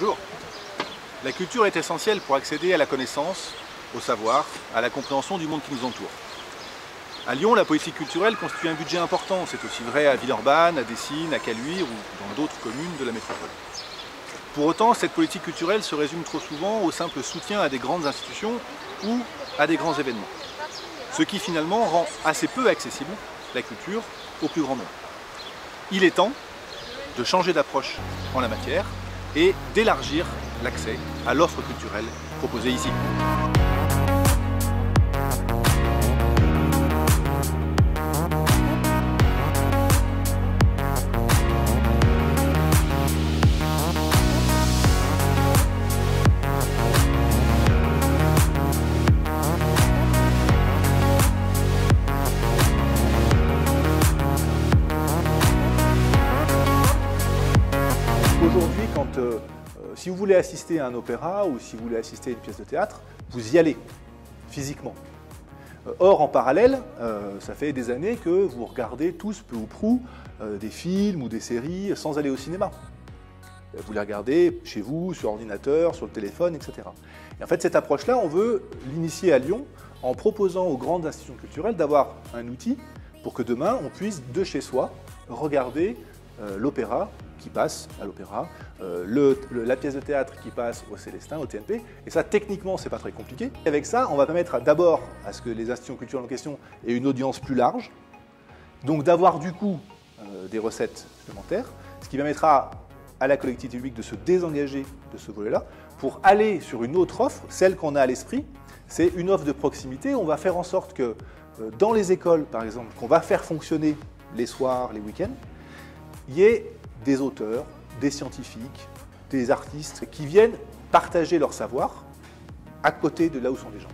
Bonjour. La culture est essentielle pour accéder à la connaissance, au savoir, à la compréhension du monde qui nous entoure. À Lyon, la politique culturelle constitue un budget important. C'est aussi vrai à Villeurbanne, à Dessines, à Caluire ou dans d'autres communes de la métropole. Pour autant, cette politique culturelle se résume trop souvent au simple soutien à des grandes institutions ou à des grands événements. Ce qui finalement rend assez peu accessible la culture au plus grand nombre. Il est temps de changer d'approche en la matière et d'élargir l'accès à l'offre culturelle proposée ici. Aujourd'hui, si vous voulez assister à un opéra ou si vous voulez assister à une pièce de théâtre, vous y allez, physiquement. Or, en parallèle, ça fait des années que vous regardez tous, peu ou prou, des films ou des séries sans aller au cinéma. Vous les regardez chez vous, sur ordinateur, sur le téléphone, etc. Et en fait, cette approche-là, on veut l'initier à Lyon en proposant aux grandes institutions culturelles d'avoir un outil pour que demain, on puisse, de chez soi, regarder l'opéra qui passe à l'opéra, la pièce de théâtre qui passe au Célestin, au TNP. Et ça, techniquement, c'est pas très compliqué. Et avec ça, on va permettre d'abord à ce que les institutions culturelles en question aient une audience plus large, donc d'avoir du coup des recettes supplémentaires, ce qui permettra à la collectivité publique de se désengager de ce volet-là pour aller sur une autre offre, celle qu'on a à l'esprit. C'est une offre de proximité. On va faire en sorte que dans les écoles, par exemple, qu'on va faire fonctionner les soirs, les week-ends, il y ait des auteurs, des scientifiques, des artistes qui viennent partager leur savoir à côté de là où sont les gens.